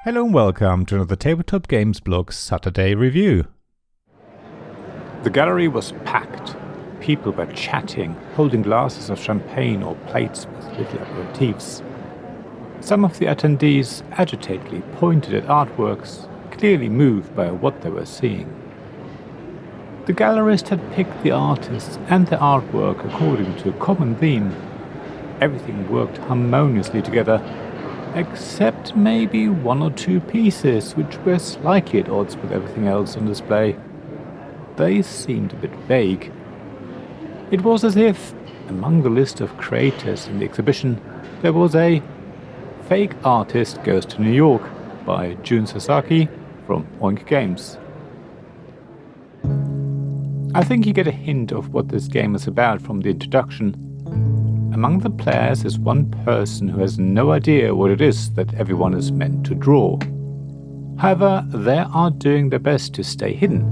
Hello and welcome to another Tabletop Games blog Saturday review. The gallery was packed. People were chatting, holding glasses of champagne or plates with little aperitifs. Some of the attendees agitatedly pointed at artworks, clearly moved by what they were seeing. The gallerist had picked the artists and their artwork according to a common theme. Everything worked harmoniously together, except maybe one or two pieces which were slightly at odds with everything else on display. They seemed a bit vague. It was as if, among the list of creators in the exhibition, there was a Fake Artist Goes to New York by Jun Sasaki from Oink Games. I think you get a hint of what this game is about from the introduction. Among the players is one person who has no idea what it is that everyone is meant to draw. However, they are doing their best to stay hidden.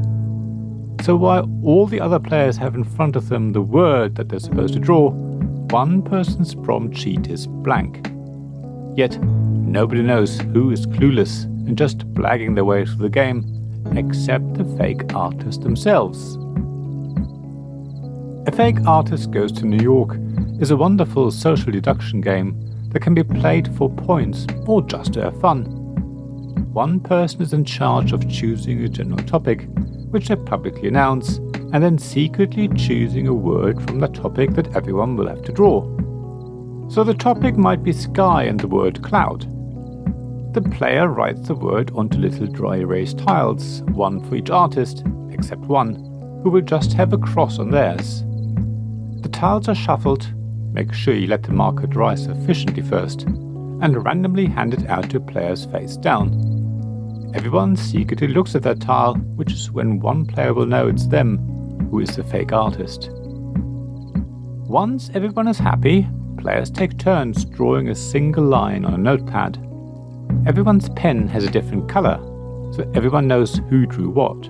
So while all the other players have in front of them the word that they're supposed to draw, one person's prompt sheet is blank. Yet, nobody knows who is clueless and just blagging their way through the game, except the fake artists themselves. A Fake Artist Goes to New York is a wonderful social deduction game that can be played for points or just to have fun. One person is in charge of choosing a general topic, which they publicly announce, and then secretly choosing a word from the topic that everyone will have to draw. So the topic might be sky and the word cloud. The player writes the word onto little dry erase tiles, one for each artist, except one, who will just have a cross on theirs. The tiles are shuffled, make sure you let the marker dry sufficiently first, and randomly handed out to players face down. Everyone secretly looks at that tile, which is when one player will know it's them who is the fake artist. Once everyone is happy, players take turns drawing a single line on a notepad. Everyone's pen has a different color, so everyone knows who drew what.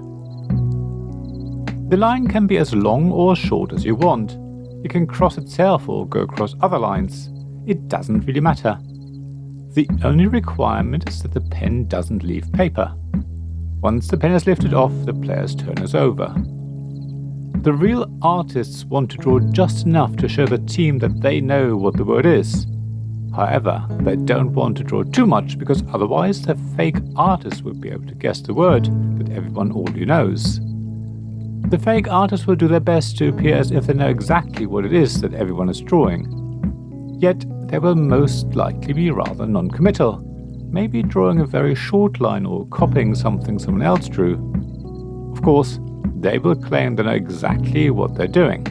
The line can be as long or short as you want. It can cross itself or go across other lines. It doesn't really matter. The only requirement is that the pen doesn't leave paper. Once the pen is lifted off, the player's turn is over. The real artists want to draw just enough to show the team that they know what the word is. However, they don't want to draw too much because otherwise the fake artist would be able to guess the word that everyone already knows. The fake artists will do their best to appear as if they know exactly what it is that everyone is drawing. Yet, they will most likely be rather non-committal, maybe drawing a very short line or copying something someone else drew. Of course, they will claim they know exactly what they're doing.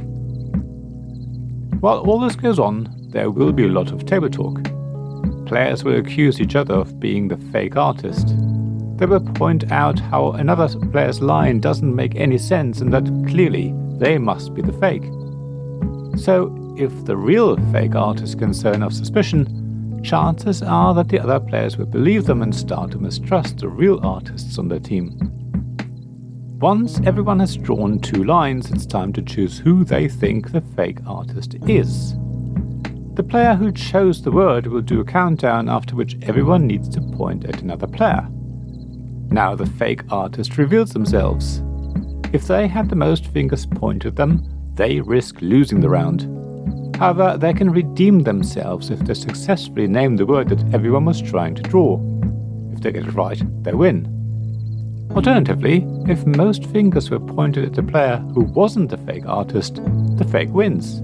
While all this goes on, there will be a lot of table talk. Players will accuse each other of being the fake artist. They will point out how another player's line doesn't make any sense and that clearly they must be the fake. So, if the real fake artist can stir enough suspicion, chances are that the other players will believe them and start to mistrust the real artists on their team. Once everyone has drawn two lines, it's time to choose who they think the fake artist is. The player who chose the word will do a countdown, after which everyone needs to point at another player. Now the fake artist reveals themselves. If they have the most fingers pointed at them, they risk losing the round. However, they can redeem themselves if they successfully name the word that everyone was trying to draw. If they get it right, they win. Alternatively, if most fingers were pointed at the player who wasn't the fake artist, the fake wins.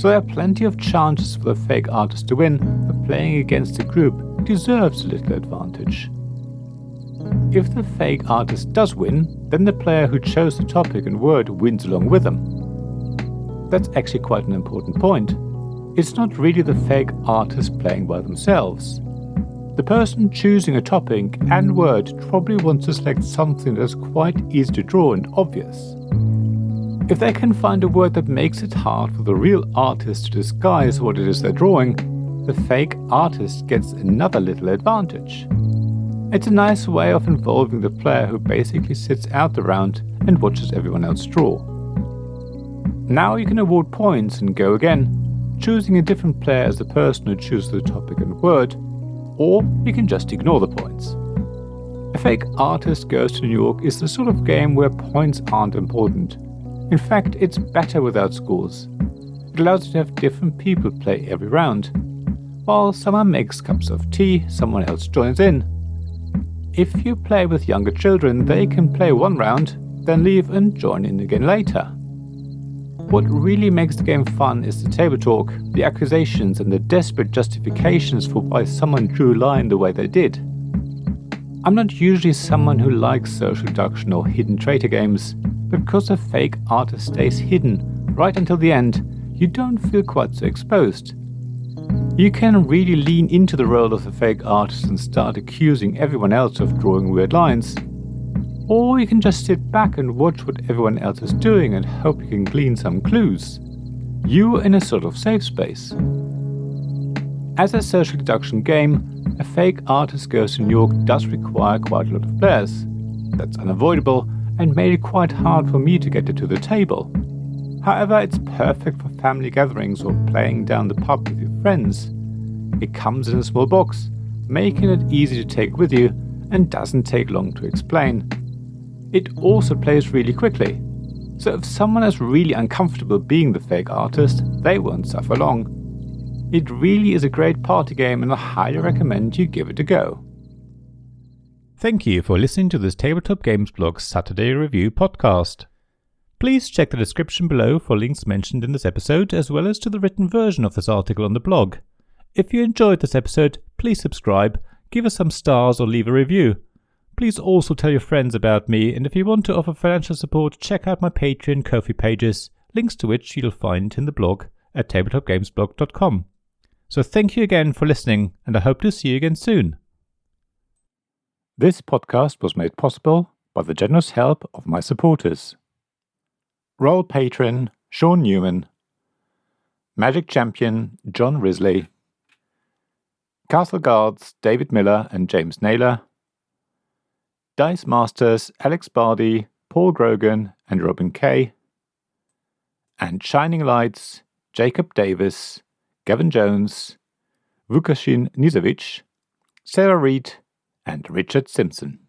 So there are plenty of chances for the fake artist to win, but playing against a group deserves a little advantage. If the fake artist does win, then the player who chose the topic and word wins along with them. That's actually quite an important point. It's not really the fake artist playing by themselves. The person choosing a topic and word probably wants to select something that is quite easy to draw and obvious. If they can find a word that makes it hard for the real artist to disguise what it is they're drawing, the fake artist gets another little advantage. It's a nice way of involving the player who basically sits out the round and watches everyone else draw. Now you can award points and go again, choosing a different player as the person who chooses the topic and word, or you can just ignore the points. A Fake Artist Goes to New York is the sort of game where points aren't important. In fact, it's better without scores. It allows you to have different people play every round. While someone makes cups of tea, someone else joins in. If you play with younger children, they can play one round, then leave and join in again later. What really makes the game fun is the table talk, the accusations and the desperate justifications for why someone drew a line the way they did. I'm not usually someone who likes social deduction or hidden traitor games, but because a fake artist stays hidden right until the end, you don't feel quite so exposed. You can really lean into the role of the fake artist and start accusing everyone else of drawing weird lines. Or you can just sit back and watch what everyone else is doing and hope you can glean some clues. You are in a sort of safe space. As a social deduction game, A Fake Artist Goes to New York does require quite a lot of players. That's unavoidable and made it quite hard for me to get it to the table. However, it's perfect for family gatherings or playing down the pub with your friends. It comes in a small box, making it easy to take with you and doesn't take long to explain. It also plays really quickly, so if someone is really uncomfortable being the fake artist, they won't suffer long. It really is a great party game and I highly recommend you give it a go. Thank you for listening to this Tabletop Games Blog Saturday Review podcast. Please check the description below for links mentioned in this episode as well as to the written version of this article on the blog. If you enjoyed this episode, please subscribe, give us some stars or leave a review. Please also tell your friends about me, and if you want to offer financial support, check out my Patreon and Ko-fi pages, links to which you'll find in the blog at tabletopgamesblog.com. So thank you again for listening, and I hope to see you again soon. This podcast was made possible by the generous help of my supporters. Royal Patron Sean Newman, Magic Champion John Risley, Castle Guards David Miller and James Naylor, Dice Masters Alex Bardi, Paul Grogan and Robin Kay, and Shining Lights Jacob Davis, Gavin Jones, Vukasin Nizovic, Sarah Reed and Richard Simpson.